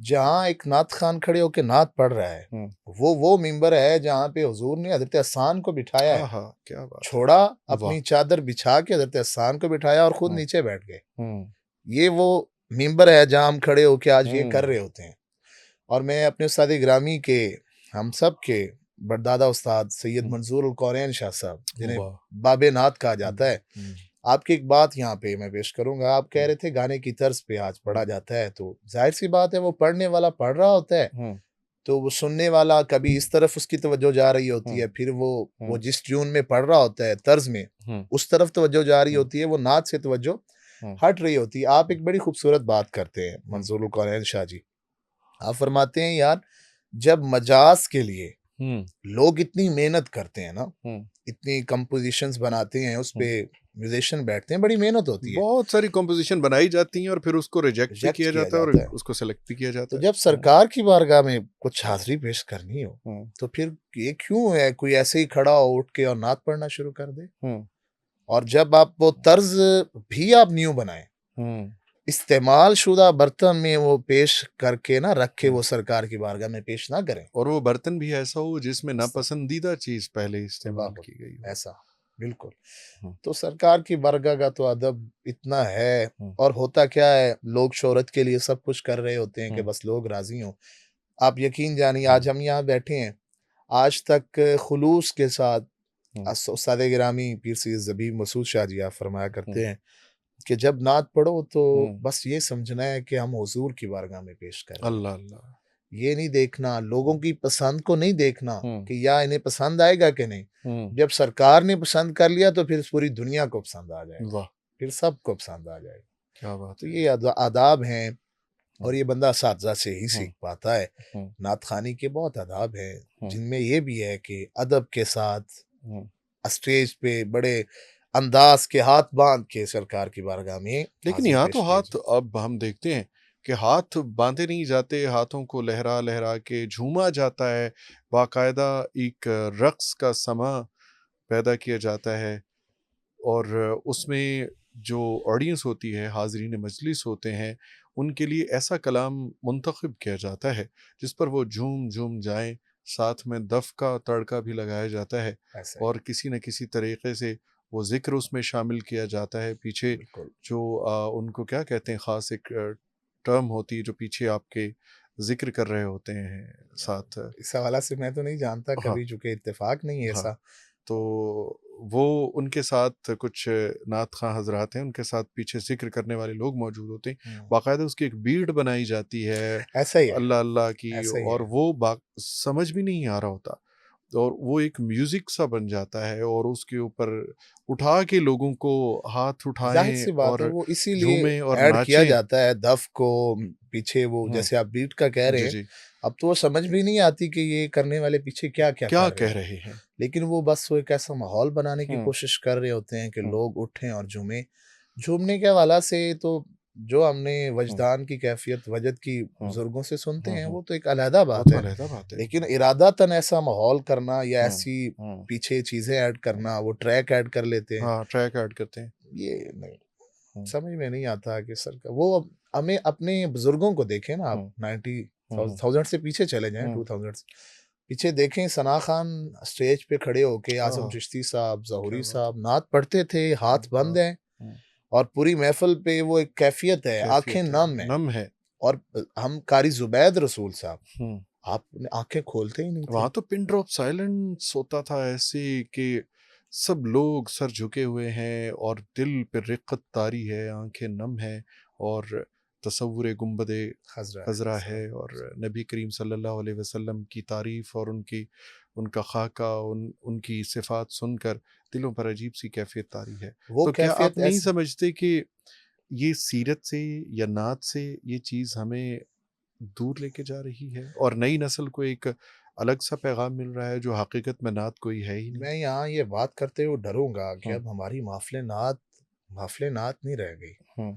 جہاں ایک نعت خان کھڑے ہو کے نعت پڑھ رہا ہے، ہوں، وہ ممبر ہے جہاں پہ حضور نے حضرت حسان کو بٹھایا ہے، آہا کیا بات ہے، چھوڑا واہ، اپنی چادر بچھا کے حضرت حسان کو بٹھایا اور خود ہوں، نیچے بیٹھ گئے. ہوں، یہ وہ ممبر ہے جہاں ہم کھڑے ہو کے آج یہ کر ہوں، رہے ہوتے ہیں. اور میں اپنے استاد گرامی کے، ہم سب کے بردادہ استاد سید ہوں، منظور القرین شاہ صاحب، جنہیں واہ، باب نعت کہا ہوں، جاتا ہے. ہوں، آپ کی ایک بات یہاں پہ میں پیش کروں گا. آپ کہہ ہوں، رہے تھے گانے کی طرز پہ آج ہوں، پڑھا جاتا ہے، تو ظاہر سی بات ہے وہ پڑھنے والا پڑھ رہا ہوتا ہے ہوں، تو وہ سننے والا کبھی اس طرف اس کی توجہ جا رہی ہوتی ہوں، ہے، پھر وہ ہوں، جس ٹیون میں پڑھ رہا ہوتا ہے طرز میں ہوں، اس طرف توجہ جا رہی ہوں، ہوتی ہے، وہ نعت سے توجہ ہوں، ہٹ رہی ہوتی ہے. آپ ایک بڑی خوبصورت بات کرتے ہیں ہوں، منظور القرین شاہ جی. آپ فرماتے ہیں یار جب مجاز کے لیے ہوں، لوگ اتنی محنت کرتے ہیں نا، ہوں، اتنی کمپوزیشنز بناتے ہیں، اس ہوں، پہ میوزیشین بیٹھتے ہیں، بڑی محنت ہوتی ہے، بہت ساری کمپوزیشن بنائی جاتی ہیں اور پھر اس کو ریجیکٹ بھی ریجیکٹ کیا کیا جاتا ہے اور جاتا ہے. اس کو سلیکٹ بھی کیا تو جاتا جب ہے. سرکار کی بارگاہ میں کچھ حاضری پیش کرنی ہو ہوں، تو پھر یہ کیوں ہے کوئی ایسے ہی کھڑا ہو اٹھ کے اور نعت پڑھنا شروع کر دے؟ ہوں، اور جب آپ وہ طرز بھی آپ نیو بنائیں، ہوں، استعمال شدہ برتن میں وہ پیش کر کے نہ رکھے، ہوں، وہ سرکار کی بارگاہ میں پیش نہ کریں. اور وہ برتن بھی ایسا ہو جس میں ناپسندیدہ چیز پہلے استعمال واہ، کی گئی ہو. ایسا بالکل. ہوں، تو سرکار کی بارگاہ کا تو ادب اتنا ہے. ہوں، اور ہوتا کیا ہے، لوگ شہرت کے لیے سب کچھ کر رہے ہوتے ہیں کہ ہوں، بس لوگ راضی ہوں. آپ یقین جانیے ہوں، آج ہم یہاں بیٹھے ہیں، آج تک خلوص کے ساتھ ہوں، استاد گرامی پیر سید زبیب مسعود شاہ جی آپ فرمایا ہوں، کرتے ہیں کہ جب نعت پڑھو تو ہوں، بس یہ سمجھنا ہے کہ ہم حضور کی بارگاہ میں پیش کر رہے ہیں. اللہ اللہ. یہ نہیں دیکھنا لوگوں کی پسند کو، نہیں دیکھنا ہوں، کہ یا انہیں پسند آئے گا کہ نہیں. ہوں، جب سرکار نے پسند کر لیا تو پھر پوری دنیا کو پسند آ جائے گا، واہ پھر سب کو پسند آ جائے گا. کیا بات تو ہے. یہ آداب ہیں اور ہوں، یہ بندہ اساتذہ سے ہی ہوں، سیکھ پاتا ہے. ہوں، نعت خوانی کے بہت آداب ہیں ہوں، جن میں یہ بھی ہے کہ ادب کے ساتھ ہوں. اسٹیج پہ بڑے انداز کے ہاتھ باندھ کے سرکار کی بارگاہ میں لیکن حاضری یہاں تو پیش کیے ہاتھ جائے. اب ہم دیکھتے ہیں کہ ہاتھ باندھے نہیں جاتے، ہاتھوں کو لہرا لہرا کے جھوما جاتا ہے، باقاعدہ ایک رقص کا سما پیدا کیا جاتا ہے اور اس میں جو آڈینس ہوتی ہے، حاضرین مجلس ہوتے ہیں، ان کے لیے ایسا کلام منتخب کیا جاتا ہے جس پر وہ جھوم جھوم جائیں. ساتھ میں دف کا تڑکا بھی لگایا جاتا ہے ایسا ہی اور کسی نہ کسی طریقے سے وہ ذکر اس میں شامل کیا جاتا ہے. پیچھے بالکل. جو ان کو کیا کہتے ہیں، خاص ایک ٹرم ہوتی ہے جو پیچھے آپ کے ذکر کر رہے ہوتے ہیں ساتھ. اس حوالہ سے میں تو نہیں جانتا ہاں کبھی، چونکہ اتفاق نہیں ہے ہاں، ایسا. تو وہ ان کے ساتھ کچھ نعت خواں حضرات ہیں، ان کے ساتھ پیچھے ذکر کرنے والے لوگ موجود ہوتے ہیں. باقاعدہ اس کی ایک بیٹ بنائی جاتی ہے ایسا ہی ہے، اللہ اللہ کی، ایسا ہی اور ہے. وہ سمجھ بھی نہیں آ رہا ہوتا اور وہ ایک میوزک سا بن جاتا ہے اور اس کے اوپر اٹھا کے لوگوں کو ہاتھ ظاہر اٹھائیں سی بات ہے اور وہ اسی لیے جھومیں اور ایڈ کیا ناچیں. جاتا ہے دف کو پیچھے، وہ ہوں، جیسے آپ بیٹ کا کہہ رہے جی ہیں. جی، اب تو وہ سمجھ بھی نہیں آتی کہ یہ کرنے والے پیچھے کیا کیا کیا کر رہے کہہ ہیں، رہے ہیں. لیکن وہ بس وہ ایک ایسا ماحول بنانے کی ہوں، کوشش کر رہے ہوتے ہیں کہ ہوں، لوگ اٹھیں اور جھومیں. جھومنے کے حوالہ سے تو جو ہم نے ہوں، وجدان کی کیفیت وجد کی ہوں، بزرگوں سے سنتے ہوں، ہیں ہوں. وہ تو ایک علیحدہ وہ بات تو ہے، علیحدہ بات ہے. لیکن ارادتاً ایسا ماحول کرنا یا ہوں، ایسی ہوں. پیچھے چیزیں ایڈ کرنا، وہ ٹریک ایڈ کر لیتے ہیں، ہاں ٹریک ایڈ کرتے ہیں. یہ نہیں ہوں، سمجھ میں نہیں آتا کہ سر کا وہ. ہمیں اپنے بزرگوں کو دیکھیں نا، آپ ہوں، 90,000 سے پیچھے چلے جائیں، ہوں. 2000 سے پیچھے دیکھیں. ثنا خان اسٹیج پہ کھڑے ہو کے، اعظم آہ، چشتی صاحب، کیا ظہوری بات صاحب نعت پڑھتے تھے، ہے، ہاتھ بند ہیں ہوں. اور پوری محفل پہ وہ ایک کیفیت ہے، آنکھیں کیفیت ہے، نم ہیں. نم ہے. اور ہم قاری زبید رسول صاحب، ہوں. آپ نے آنکھیں کھولتے ہی نہیں تھے. وہاں تو پن ڈراپ سائلنس ہوتا تھا ایسے کہ سب لوگ سر جھکے ہوئے ہیں اور دل پہ رقت طاری ہے، آنکھیں نم ہیں اور تصور گنبد خضرا ہے اور نبی کریم صلی اللہ علیہ وسلم کی تعریف اور ان کا خاکہ، ان کی صفات سن کر دلوں پر عجیب سی کیفیت طاری ہے. وہ تو کیا آپ کیفیت نہیں ایسی. سمجھتے کہ یہ سیرت سے یا نعت سے یہ چیز ہمیں دور لے کے جا رہی ہے اور نئی نسل کو ایک الگ سا پیغام مل رہا ہے جو حقیقت میں نعت کوئی ہے ہی نہیں؟ میں یہاں یہ بات کرتے ہوئے ڈروں گا کہ ہوں، اب ہماری محفل نعت نہیں رہ گئی. ہوں،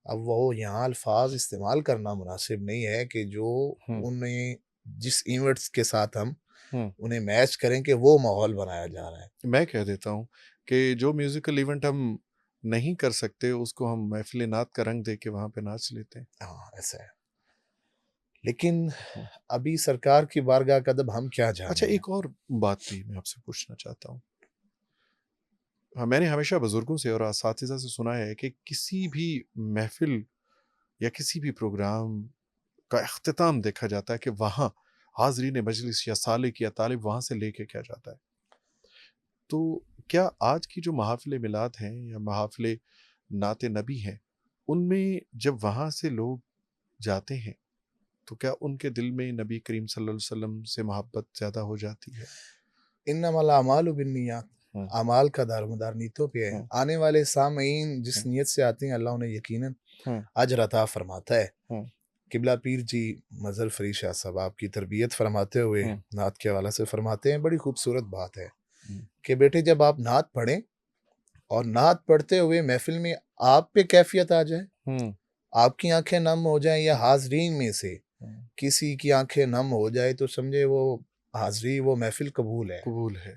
اب وہ یہاں الفاظ استعمال کرنا مناسب نہیں ہے کہ جو ہوں، انہیں جس ایونٹس کے ساتھ ہم ہوں. انہیں میچ کریں کہ وہ ماحول بنایا جا رہا ہے. میں کہہ دیتا ہوں کہ جو میوزیکل ایونٹ ہم نہیں کر سکتے اس کو ہم محفل نعت کا رنگ دے کے وہاں پہ ناچ لیتے ہیں. ہاں ایسا ہے. لیکن ہوں۔ ابھی سرکار کی بارگاہ کا ادب ہم کیا اچھا جانیں؟ ایک اور بات بھی میں آپ سے پوچھنا چاہتا ہوں. میں نے ہمیشہ بزرگوں سے اور اساتذہ سے سنا ہے کہ کسی بھی محفل یا کسی بھی پروگرام کا اختتام دیکھا جاتا ہے کہ وہاں حاضرین مجلس یا سالک یا طالب وہاں سے لے کے کیا جاتا ہے. تو کیا آج کی جو محافل میلاد ہیں یا محافل نعت نبی ہیں ان میں جب وہاں سے لوگ جاتے ہیں تو کیا ان کے دل میں نبی کریم صلی اللہ علیہ وسلم سے محبت زیادہ ہو جاتی ہے؟ انما الاعمال بالنیات، ہاں اعمال کا دارمدار نیتوں پہ ہے. ہاں آنے والے سامعین جس ہاں نیت سے آتے ہیں اللہ انہیں یقیناً ہاں اجر عطا فرماتا ہے. ہاں قبلہ پیر جی مظہر فرید شاہ صاحب آپ کی تربیت فرماتے ہوئے ہاں نعت کے حوالے سے فرماتے ہیں بڑی خوبصورت بات ہے ہاں کہ بیٹے جب آپ نعت پڑھیں اور نعت پڑھتے ہوئے محفل میں آپ پہ کیفیت آ جائے، ہاں آپ کی آنکھیں نم ہو جائیں یا حاضرین میں سے ہاں، کسی کی آنکھیں نم ہو جائے تو سمجھے وہ حاضری وہ محفل قبول ہے. قبول ہے.